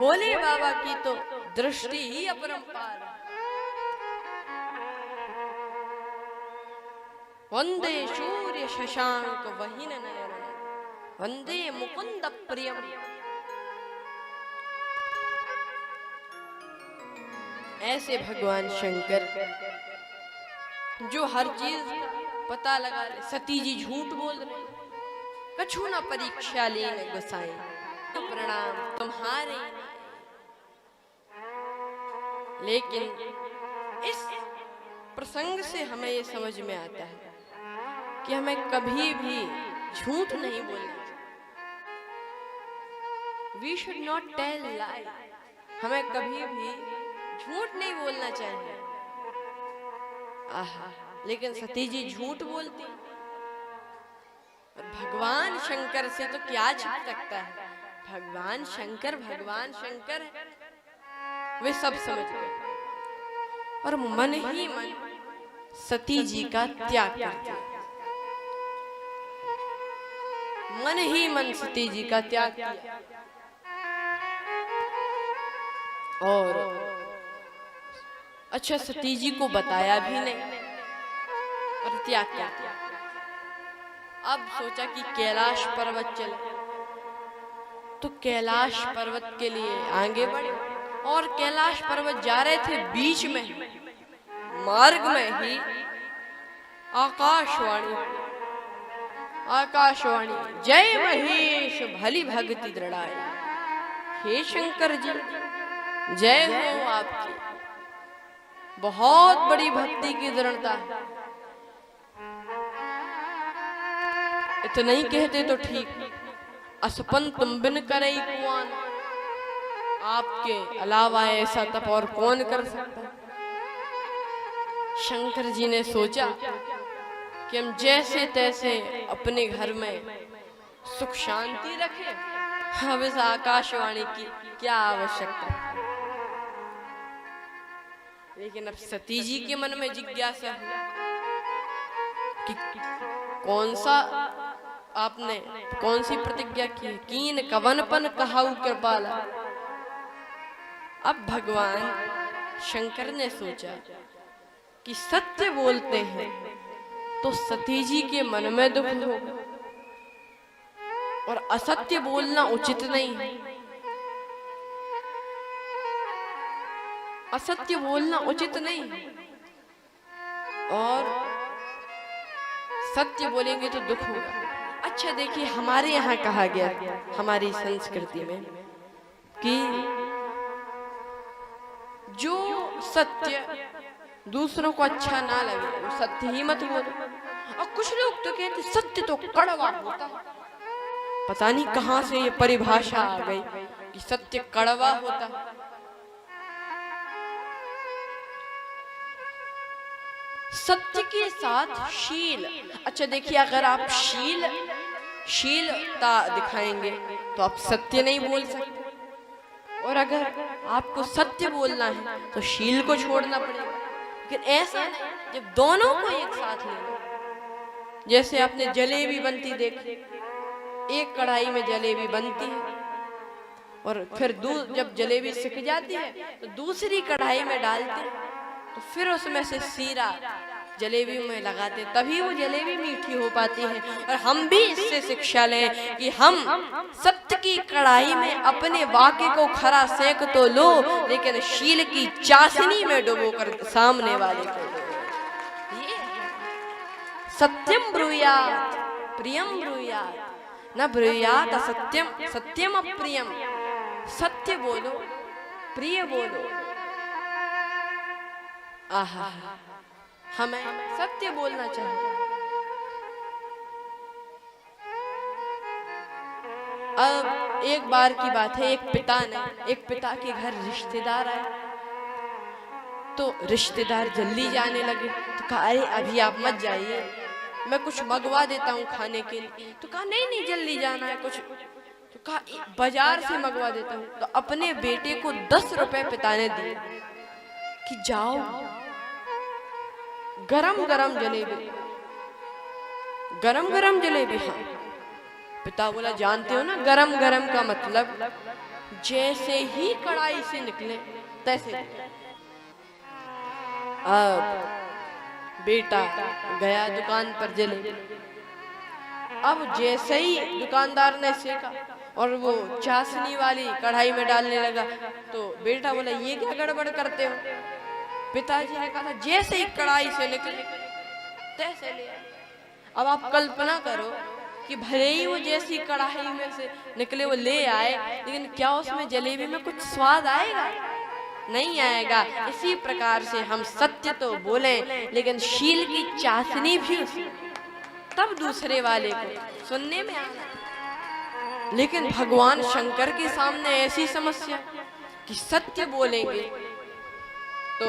भोले बाबा की तो दृष्टि ही अपरंपार है। वंदे सूर्य शशांक वहीन नयन वंदे मुकुंद प्रियम। ऐसे भगवान शंकर जो हर चीज पता लगा ले। सती जी झूठ बोल रहे, कछु न परीक्षा लेने गोसाई, प्रणाम तुम्हारे। लेकिन इस प्रसंग से हमें ये समझ में आता है कि हमें कभी भी झूठ नहीं बोलना चाहिए। We should not tell lie। हमें कभी भी झूठ नहीं बोलना चाहिए। आहा, लेकिन सती जी झूठ बोलती। और भगवान शंकर से तो क्या छिप सकता है। भगवान शंकर है, वे सब समझ गए और मन ही मन सती जी का त्याग कर दिया। मन ही मन सती जी का त्याग किया और अच्छा सती जी को बताया भी नहीं और त्याग कर दिया। अब सोचा कि कैलाश पर्वत चले, तो कैलाश पर्वत के लिए आगे बढ़े और कैलाश पर्वत जा रहे थे। बीच में मार्ग में ही आकाशवाणी जय महेश भली भक्ति दृढ़ाई। हे शंकर जी जय हो आपकी, बहुत बड़ी भक्ति की दृढ़ता है। इतना ही कहते तो ठीक, असपन तुम बिन करई कुआन, आपके अलावा ऐसा तप और कौन कर सकता। शंकर जी ने सोचा कि हम जैसे तैसे अपने घर में सुख शांति रखें, अब इस आकाशवाणी की क्या आवश्यकता। लेकिन अब सती जी के मन में जिज्ञासा हुई कि कौन सी प्रतिज्ञा की है। कीन कवनपन कहाऊ कृपाला। अब भगवान शंकर ने सोचा कि सत्य बोलते हैं तो सती जी के मन में दुख होगा और असत्य बोलना उचित नहीं है। असत्य बोलना उचित नहीं है और सत्य बोलेंगे तो दुख होगा। अच्छा देखिए, हमारे यहाँ कहा गया, हमारी संस्कृति में, कि जो सत्य दूसरों को अच्छा ना लगे वो सत्य ही मत बोलो। और कुछ लोग तो कहते सत्य तो कड़वा होता है। पता नहीं कहां से ये परिभाषा आ गई कि सत्य कड़वा होता है। सत्य के साथ शील। अच्छा देखिए, अगर आप शीलता दिखाएंगे तो आप सत्य नहीं बोल सकते, और अगर आपको सत्य बोलना है तो शील को छोड़ना पड़ेगा। लेकिन ऐसा नहीं, जब दोनों को एक साथ ले लो। जैसे आपने जलेबी बनती देखी, एक कढ़ाई में जलेबी बनती है और फिर जब जलेबी सिक जाती है तो दूसरी कढ़ाई में डालते हैं, तो फिर उसमें से सीरा जलेबी में लगाते, तभी वो जलेबी मीठी हो पाती है। और हम भी इससे शिक्षा लें कि हम सत्य की कढ़ाई में अपने वाक्य को खरा सेक तो लो, लेकिन शील की चाशनी में डुबो कर सामने वाले को ये सत्यम ब्रूयात प्रियम ब्रूयात न ब्रूयात असत्यम सत्यम अप्रियम। सत्य बोलो, प्रिय बोलो। आहा, हमें सत्य बोलना चाहिए। अब एक बार की बात है, एक पिता के घर रिश्तेदार आए, तो रिश्तेदार जल्दी जाने लगे। तो कहा अरे अभी आप मत जाइए, मैं कुछ मंगवा देता हूँ खाने के लिए। तो कहा नहीं जल्दी जाना है कुछ। तो कहा बाजार से मंगवा देता हूँ। तो अपने बेटे को 10 रुपए पिता ने दिए कि जाओ गरम गरम जलेबी। हाँ, पिता बोला जानते हो ना गरम गरम का मतलब जैसे ही कढ़ाई से निकले तैसे अब बेटा गया दुकान पर जले। अब जैसे ही दुकानदार ने सेका और वो चाशनी वाली कढ़ाई में डालने लगा तो बेटा बोला ये क्या गड़बड़ करते हो। पिताजी ने कहा जैसे ही कढ़ाई से निकले तैसे ले आए। अब आप कल्पना करो कि भले ही वो जैसी कढ़ाई में से निकले वो ले आए, लेकिन क्या उसमें जलेबी में कुछ स्वाद आएगा? नहीं आएगा। इसी प्रकार से हम सत्य तो बोले लेकिन शील की चाशनी भी तब दूसरे वाले को सुनने में आना। लेकिन भगवान शंकर के सामने ऐसी समस्या कि सत्य बोलेंगे तो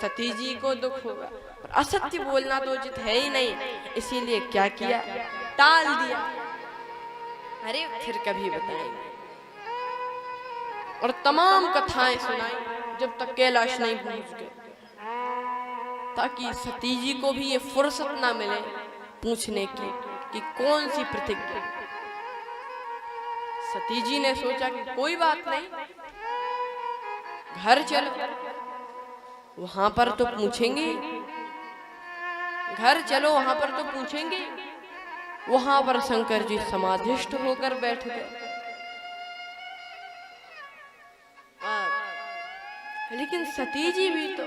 सती जी को दुख होगा, पर असत्य बोलना तो उचित है ही नहीं। इसीलिए क्या किया, टाल दिया। अरे फिर कभी बताएंगे। और तमाम कथाएं सुनाई जब तक कैलाश नहीं पहुंच गए, ताकि सती जी को भी ये फुर्सत ना मिले पूछने की कि कौन सी प्रतिज्ञा। सती जी ने सोचा कि कोई बात नहीं, घर चलो, वहां पर तो पूछेंगे। घर चलो, वहां पर तो पूछेंगे। वहां पर शंकर जी समाधिष्ठ होकर बैठ गए। लेकिन सती जी भी तो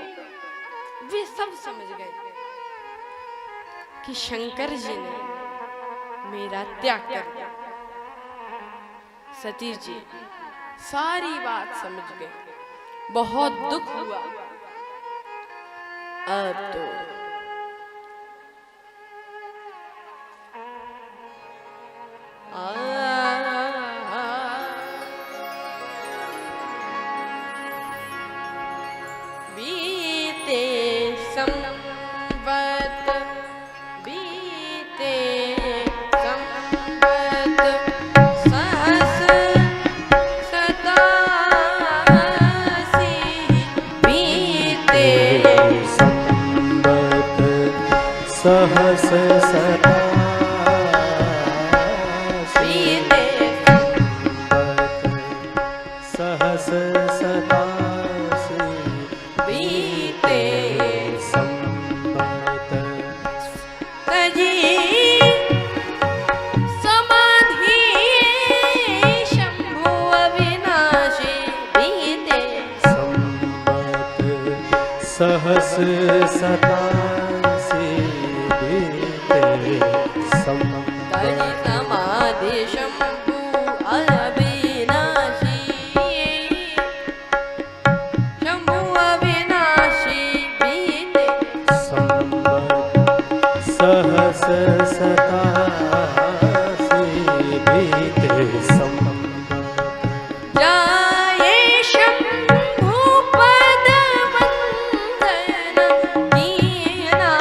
वे सब समझ गए कि शंकर जी ने मेरा त्याग कर दिया। सती जी सारी बात समझ गए, बहुत दुख हुआ। अब तो बीते संवत, बीते संवत सहस सतासी, बीते संवत सहस सतासी, सहस सतासी, बीते संवत तजी समाधि शंभु अविनाशी, बीते संवत सहस सतासी, बीते संवत तजी समाधि शंभु अविनाशी, शंभु अविनाशी, बीते सहस सतासी, बीते संवत जाये शंभु पद वंदन, दीना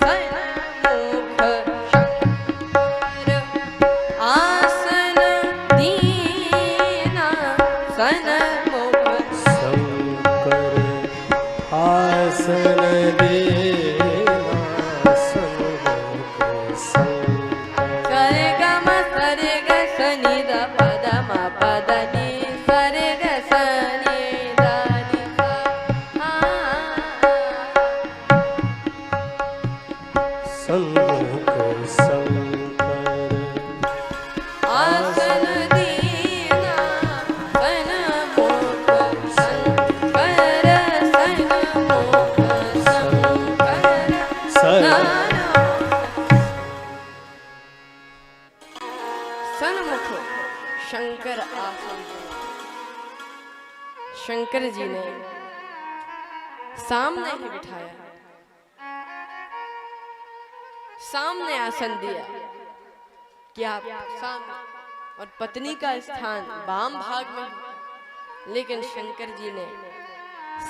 सन्मुख शंकर आसन, दीना सन्मुख शंकर आसन देना सन्मुख शंकर। सरगम सरग सनि द पद म पद नि सरग सनि द नि सा। सन्मुख शंकर आसन दीना सन्मुख शंकर, सन्मुख शंकर सन्मुख शंकर आसन। शंकर जी ने सामने ही बिठाया, सामने आसन दिया कि आप सामने, और पत्नी का स्थान वाम भाग में है। लेकिन शंकर जी ने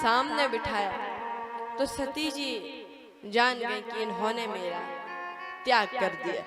सामने बिठाया तो सती जी जान गई कि इन्होंने मेरा त्याग कर दिया।